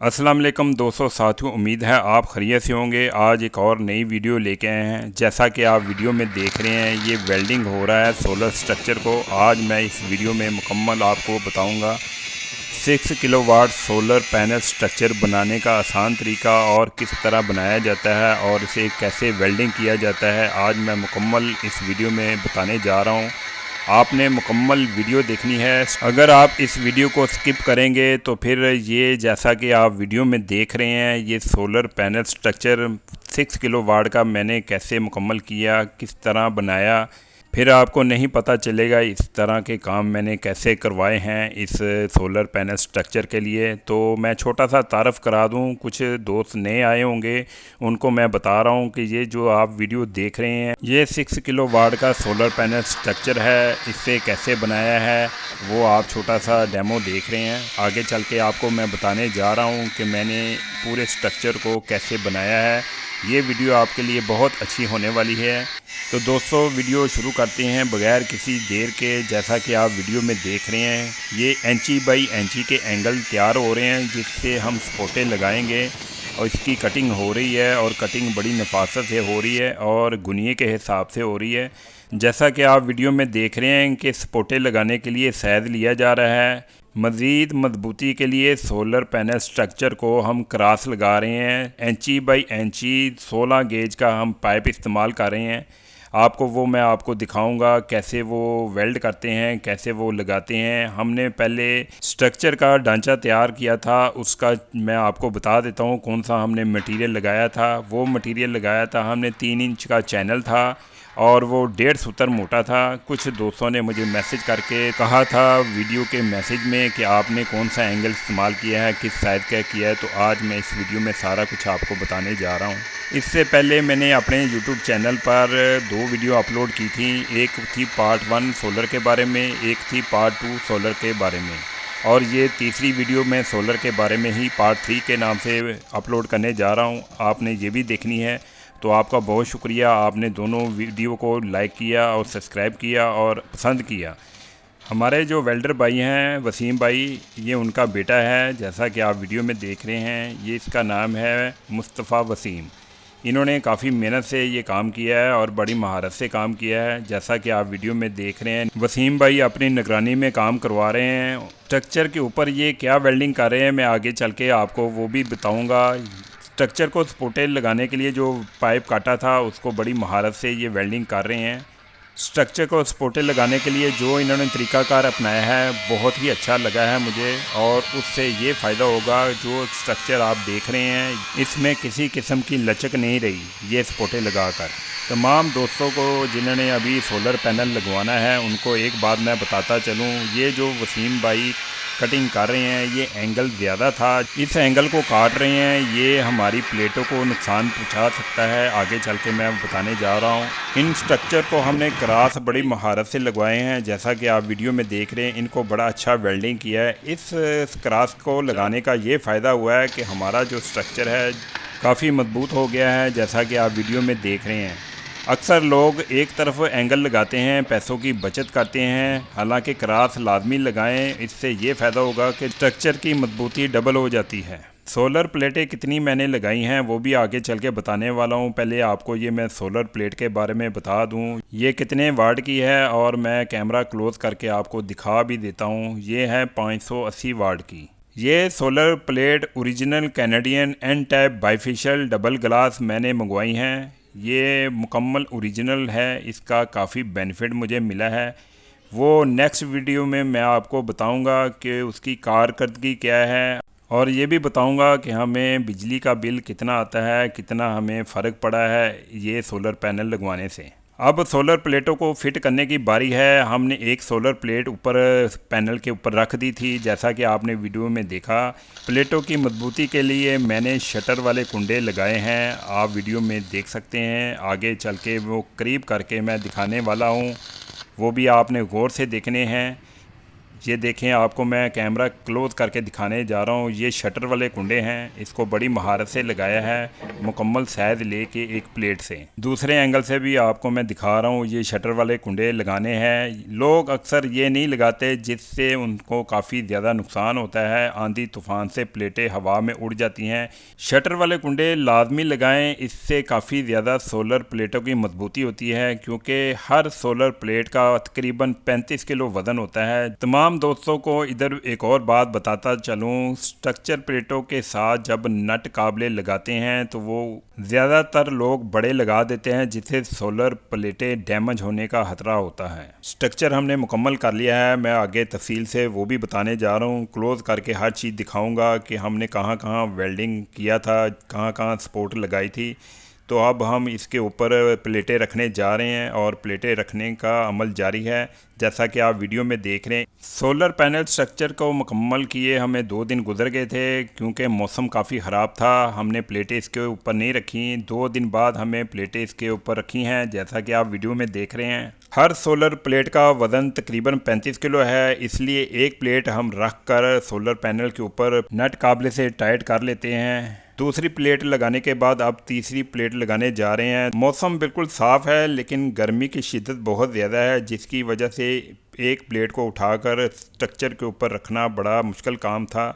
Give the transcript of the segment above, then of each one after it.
अस्सलाम वालेकुम दोस्तों, साथियों, उम्मीद है आप खैरियत से होंगे। आज एक और नई वीडियो लेके आए हैं। जैसा कि आप वीडियो में देख रहे हैं, ये वेल्डिंग हो रहा है सोलर स्ट्रक्चर को। आज मैं इस वीडियो में मुकम्मल आपको बताऊंगा 6 किलोवाट सोलर पैनल स्ट्रक्चर बनाने का आसान तरीका और किस तरह बनाया जाता है और इसे कैसे वेल्डिंग किया जाता है। आज मैं मुकम्मल इस वीडियो में बताने जा रहा हूँ। आपने मुकम्मल वीडियो देखनी है। अगर आप इस वीडियो को स्किप करेंगे तो फिर ये, जैसा कि आप वीडियो में देख रहे हैं, ये सोलर पैनल स्ट्रक्चर 6 किलोवाट का मैंने कैसे मुकम्मल किया, किस तरह बनाया, फिर आपको नहीं पता चलेगा इस तरह के काम मैंने कैसे करवाए हैं इस सोलर पैनल स्ट्रक्चर के लिए। तो मैं छोटा सा तारफ़ करा दूं, कुछ दोस्त नए आए होंगे उनको मैं बता रहा हूं कि ये जो आप वीडियो देख रहे हैं, ये 6 किलोवाट का सोलर पैनल स्ट्रक्चर है। इसे कैसे बनाया है वो आप छोटा सा डेमो देख रहे हैं। आगे चल के आपको मैं बताने जा रहा हूँ कि मैंने पूरे स्ट्रक्चर को कैसे बनाया है। ये वीडियो आपके लिए बहुत अच्छी होने वाली है। तो दोस्तों, वीडियो शुरू करते हैं बगैर किसी देर के। जैसा कि आप वीडियो में देख रहे हैं, ये इंची बाई इंची के एंगल तैयार हो रहे हैं जिससे हम सपोर्टें लगाएंगे और इसकी कटिंग हो रही है और कटिंग बड़ी नफासत से हो रही है और गुनिये के हिसाब से हो रही है। जैसा कि आप वीडियो में देख रहे हैं कि सपोर्टें लगाने के लिए साइज़ लिया जा रहा है। मज़ीद मजबूती के लिए सोलर पैनल स्ट्रक्चर को हम क्रॉस लगा रहे हैं। इंची बाई इंची 16 गेज का हम पाइप इस्तेमाल कर रहे हैं। मैं आपको दिखाऊंगा कैसे वो वेल्ड करते हैं, कैसे वो लगाते हैं। हमने पहले स्ट्रक्चर का ढांचा तैयार किया था, उसका मैं आपको बता देता हूँ कौन सा हमने मटेरियल लगाया था। वो मटेरियल लगाया था हमने 3 इंच का चैनल था और वो 1.5 सूतर मोटा था। कुछ दोस्तों ने मुझे मैसेज करके कहा था वीडियो के मैसेज में कि आपने कौन सा एंगल इस्तेमाल किया है, किस साइज़ का किया है। तो आज मैं इस वीडियो में सारा कुछ आपको बताने जा रहा हूँ। इससे पहले मैंने अपने YouTube चैनल पर 2 वीडियो अपलोड की थी। एक थी पार्ट 1 सोलर के बारे में, एक थी पार्ट 2 सोलर के बारे में, और ये तीसरी वीडियो मैं सोलर के बारे में ही पार्ट 3 के नाम से अपलोड करने जा रहा हूँ। आपने ये भी देखनी है। तो आपका बहुत शुक्रिया, आपने दोनों वीडियो को लाइक किया और सब्सक्राइब किया और पसंद किया। हमारे जो वेल्डर भाई हैं, वसीम भाई, ये उनका बेटा है। जैसा कि आप वीडियो में देख रहे हैं, ये इसका नाम है मुस्तफ़ा वसीम। इन्होंने काफ़ी मेहनत से ये काम किया है और बड़ी महारत से काम किया है। जैसा कि आप वीडियो में देख रहे हैं, वसीम भाई अपनी निगरानी में काम करवा रहे हैं। स्ट्रक्चर के ऊपर ये क्या वेल्डिंग कर रहे हैं मैं आगे चल के आपको वो भी बताऊंगा। स्ट्रक्चर को सपोर्टें लगाने के लिए जो पाइप काटा था उसको बड़ी महारत से ये वेल्डिंग कर रहे हैं। स्ट्रक्चर को सपोर्टें लगाने के लिए जो इन्होंने तरीकाकार अपनाया है बहुत ही अच्छा लगा है मुझे, और उससे ये फ़ायदा होगा, जो स्ट्रक्चर आप देख रहे हैं इसमें किसी किस्म की लचक नहीं रही ये सपोर्टें लगाकर। तमाम दोस्तों को जिन्होंने अभी सोलर पैनल लगवाना है उनको एक बात मैं बताता चलूँ, ये जो वसीम भाई कटिंग कर रहे हैं ये एंगल ज़्यादा था। इस एंगल को काट रहे हैं, ये हमारी प्लेटों को नुकसान पहुंचा सकता है। आगे चल के मैं बताने जा रहा हूं। इन स्ट्रक्चर को हमने क्रॉस बड़ी महारत से लगवाए हैं। जैसा कि आप वीडियो में देख रहे हैं, इनको बड़ा अच्छा वेल्डिंग किया है। इस क्रॉस को लगाने का ये फ़ायदा हुआ है कि हमारा जो स्ट्रक्चर है काफ़ी मजबूत हो गया है। जैसा कि आप वीडियो में देख रहे हैं, अक्सर लोग एक तरफ एंगल लगाते हैं, पैसों की बचत करते हैं। हालांकि क्रॉस लाजमी लगाएं, इससे ये फ़ायदा होगा कि स्ट्रक्चर की मजबूती डबल हो जाती है। सोलर प्लेटें कितनी मैंने लगाई हैं वो भी आगे चल के बताने वाला हूँ। पहले आपको ये मैं सोलर प्लेट के बारे में बता दूँ, ये कितने वाट की है, और मैं कैमरा क्लोज करके आपको दिखा भी देता हूँ। ये है 580 वाट की। ये solar plate original Canadian N type bifacial double glass मैंने मंगवाई हैं। ये मुकम्मल ओरिजिनल है, इसका काफ़ी बेनिफिट मुझे मिला है। वो नेक्स्ट वीडियो में मैं आपको बताऊंगा कि उसकी कारकर्दगी क्या है, और ये भी बताऊंगा कि हमें बिजली का बिल कितना आता है, कितना हमें फ़र्क पड़ा है ये सोलर पैनल लगवाने से। अब सोलर प्लेटों को फिट करने की बारी है। हमने एक सोलर प्लेट ऊपर पैनल के ऊपर रख दी थी, जैसा कि आपने वीडियो में देखा। प्लेटों की मजबूती के लिए मैंने शटर वाले कुंडे लगाए हैं, आप वीडियो में देख सकते हैं। आगे चल के वो करीब करके मैं दिखाने वाला हूँ, वो भी आपने गौर से देखने हैं। ये देखें, आपको मैं कैमरा क्लोज करके दिखाने जा रहा हूँ। ये शटर वाले कुंडे हैं, इसको बड़ी महारत से लगाया है, मुकम्मल साइज लेके एक प्लेट से। दूसरे एंगल से भी आपको मैं दिखा रहा हूँ, ये शटर वाले कुंडे लगाने हैं। लोग अक्सर ये नहीं लगाते, जिससे उनको काफ़ी ज़्यादा नुकसान होता है। आंधी तूफान से प्लेटें हवा में उड़ जाती हैं। शटर वाले कुंडे लाजमी लगाएं, इससे काफ़ी ज़्यादा सोलर प्लेटों की मजबूती होती है, क्योंकि हर सोलर प्लेट का तकरीबन 35 किलो वज़न होता है। तमाम दोस्तों को इधर एक और बात बताता चलूँ, स्ट्रक्चर प्लेटों के साथ जब नट काबले लगाते हैं तो वो ज़्यादातर लोग बड़े लगा देते हैं, जिससे सोलर प्लेटें डैमेज होने का खतरा होता है। स्ट्रक्चर हमने मुकम्मल कर लिया है, मैं आगे तफसील से वो भी बताने जा रहा हूँ। क्लोज करके हर चीज़ दिखाऊंगा कि हमने कहाँ कहाँ वेल्डिंग किया था, कहाँ कहाँ सपोर्ट लगाई थी। तो अब हम इसके ऊपर प्लेटें रखने जा रहे हैं और प्लेटें रखने का अमल जारी है, जैसा कि आप वीडियो में देख रहे हैं। सोलर पैनल स्ट्रक्चर को मुकम्मल किए हमें 2 दिन गुजर गए थे, क्योंकि मौसम काफ़ी ख़राब था। हमने प्लेटें इसके ऊपर नहीं रखी। 2 दिन बाद हमें प्लेटें इसके ऊपर रखी हैं, जैसा कि आप वीडियो में देख रहे हैं। हर सोलर प्लेट का वज़न तकरीबन 35 किलो है, इसलिए एक प्लेट हम रख कर सोलर पैनल के ऊपर नट काबले से टाइट कर लेते हैं। दूसरी प्लेट लगाने के बाद अब तीसरी प्लेट लगाने जा रहे हैं। मौसम बिल्कुल साफ़ है, लेकिन गर्मी की शिद्दत बहुत ज़्यादा है, जिसकी वजह से एक प्लेट को उठाकर स्ट्रक्चर के ऊपर रखना बड़ा मुश्किल काम था।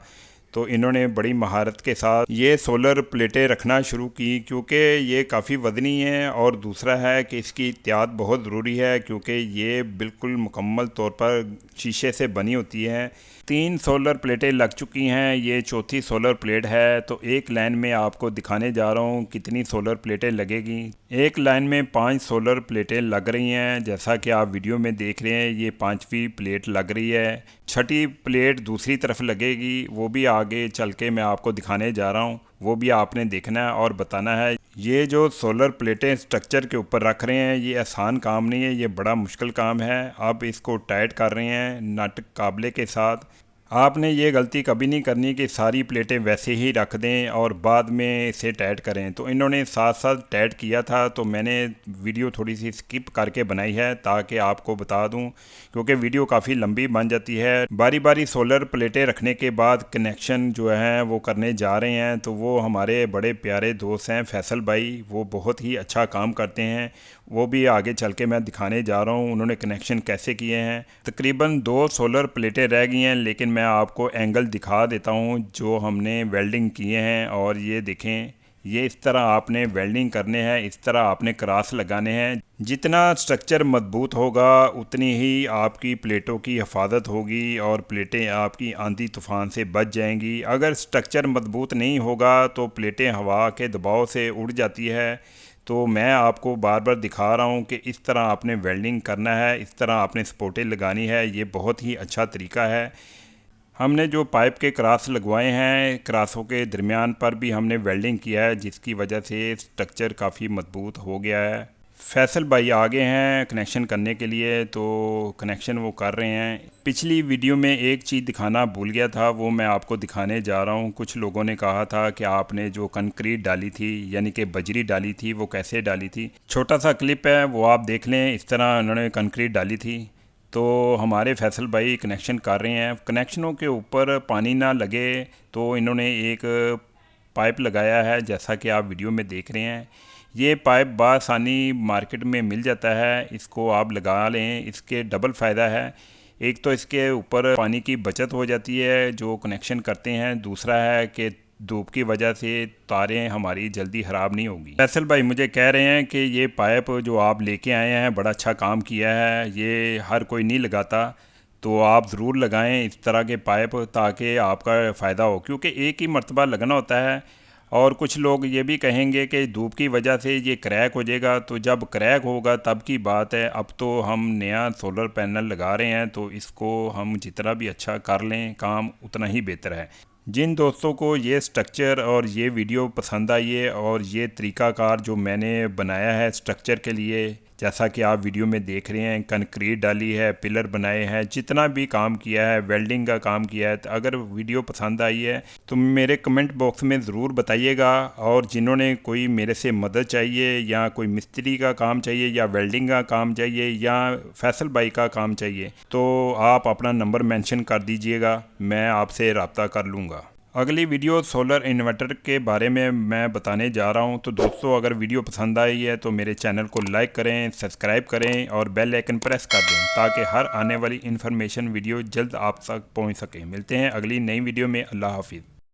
तो इन्होंने बड़ी महारत के साथ ये सोलर प्लेटें रखना शुरू की, क्योंकि ये काफ़ी वज़नी है, और दूसरा है कि इसकी एहतियात बहुत ज़रूरी है, क्योंकि ये बिल्कुल मुकम्मल तौर पर शीशे से बनी होती है। 3 सोलर प्लेटें लग चुकी हैं, ये चौथी सोलर प्लेट है। तो एक लाइन में आपको दिखाने जा रहा हूँ कितनी सोलर प्लेटें लगेगी। एक लाइन में 5 सोलर प्लेटें लग रही हैं, जैसा कि आप वीडियो में देख रहे हैं। ये 5वीं प्लेट लग रही है। छठी प्लेट दूसरी तरफ लगेगी, वो भी आगे चल के मैं आपको दिखाने जा रहा हूँ, वो भी आपने देखना है और बताना है। ये जो सोलर प्लेटें स्ट्रक्चर के ऊपर रख रहे हैं, ये आसान काम नहीं है, ये बड़ा मुश्किल काम है। अब इसको टाइट कर रहे हैं नट काबले के साथ। आपने ये गलती कभी नहीं करनी कि सारी प्लेटें वैसे ही रख दें और बाद में इसे टाइट करें। तो इन्होंने साथ साथ टाइट किया था, तो मैंने वीडियो थोड़ी सी स्किप करके बनाई है ताकि आपको बता दूं, क्योंकि वीडियो काफ़ी लंबी बन जाती है। बारी बारी सोलर प्लेटें रखने के बाद कनेक्शन जो है वो करने जा रहे हैं। तो वो हमारे बड़े प्यारे दोस्त हैं फैसल भाई, वो बहुत ही अच्छा काम करते हैं। वो भी आगे चल के मैं दिखाने जा रहा हूँ उन्होंने कनेक्शन कैसे किए हैं। तकरीबन 2 सोलर प्लेटें रह गई हैं, लेकिन मैं आपको एंगल दिखा देता हूँ जो हमने वेल्डिंग किए हैं। और ये देखें, ये इस तरह आपने वेल्डिंग करने हैं, इस तरह आपने क्रॉस लगाने हैं। जितना स्ट्रक्चर मजबूत होगा उतनी ही आपकी प्लेटों की हिफाजत होगी और प्लेटें आपकी आंधी तूफान से बच जाएंगी। अगर स्ट्रक्चर मजबूत नहीं होगा तो प्लेटें हवा के दबाव से उड़ जाती है। तो मैं आपको बार बार दिखा रहा हूँ कि इस तरह आपने वेल्डिंग करना है, इस तरह आपने सपोर्टें लगानी है। ये बहुत ही अच्छा तरीका है। हमने जो पाइप के क्रॉस लगवाए हैं, क्रॉसों के दरमियान पर भी हमने वेल्डिंग किया है, जिसकी वजह से स्ट्रक्चर काफ़ी मजबूत हो गया है। फैसल भाई आगे हैं कनेक्शन करने के लिए, तो कनेक्शन वो कर रहे हैं। पिछली वीडियो में एक चीज़ दिखाना भूल गया था, वो मैं आपको दिखाने जा रहा हूँ। कुछ लोगों ने कहा था कि आपने जो कंक्रीट डाली थी, यानी कि बजरी डाली थी, वो कैसे डाली थी। छोटा सा क्लिप है, वो आप देख लें। इस तरह उन्होंने कंक्रीट डाली थी। तो हमारे फैसल भाई कनेक्शन कर रहे हैं। कनेक्शनों के ऊपर पानी ना लगे तो इन्होंने एक पाइप लगाया है, जैसा कि आप वीडियो में देख रहे हैं। ये पाइप बासानी मार्केट में मिल जाता है, इसको आप लगा लें। इसके डबल फ़ायदा है, एक तो इसके ऊपर पानी की बचत हो जाती है जो कनेक्शन करते हैं, दूसरा है कि धूप की वजह से तारें हमारी जल्दी ख़राब नहीं होगी। फैसल भाई मुझे कह रहे हैं कि ये पाइप जो आप लेके आए हैं बड़ा अच्छा काम किया है, ये हर कोई नहीं लगाता, तो आप ज़रूर लगाएं इस तरह के पाइप, ताकि आपका फ़ायदा हो, क्योंकि एक ही मरतबा लगना होता है। और कुछ लोग ये भी कहेंगे कि धूप की वजह से ये क्रैक हो जाएगा, तो जब क्रैक होगा तब की बात है। अब तो हम नया सोलर पैनल लगा रहे हैं, तो इसको हम जितना भी अच्छा कर लें काम उतना ही बेहतर है। जिन दोस्तों को ये स्ट्रक्चर और ये वीडियो पसंद आई है और ये तरीक़ाकार जो मैंने बनाया है स्ट्रक्चर के लिए, जैसा कि आप वीडियो में देख रहे हैं, कंक्रीट डाली है, पिलर बनाए हैं, जितना भी काम किया है, वेल्डिंग का काम किया है। तो अगर वीडियो पसंद आई है तो मेरे कमेंट बॉक्स में ज़रूर बताइएगा। और जिन्होंने कोई मेरे से मदद चाहिए या कोई मिस्त्री का काम चाहिए या वेल्डिंग का काम चाहिए या फैसल भाई का काम चाहिए तो आप अपना नंबर मेंशन कर दीजिएगा, मैं आपसे रब्ता कर लूँगा। अगली वीडियो सोलर इन्वर्टर के बारे में मैं बताने जा रहा हूं। तो दोस्तों, अगर वीडियो पसंद आई है तो मेरे चैनल को लाइक करें, सब्सक्राइब करें और बेल आइकन प्रेस कर दें ताकि हर आने वाली इन्फॉर्मेशन वीडियो जल्द आप तक पहुंच सके। मिलते हैं अगली नई वीडियो में। अल्लाह हाफिज़।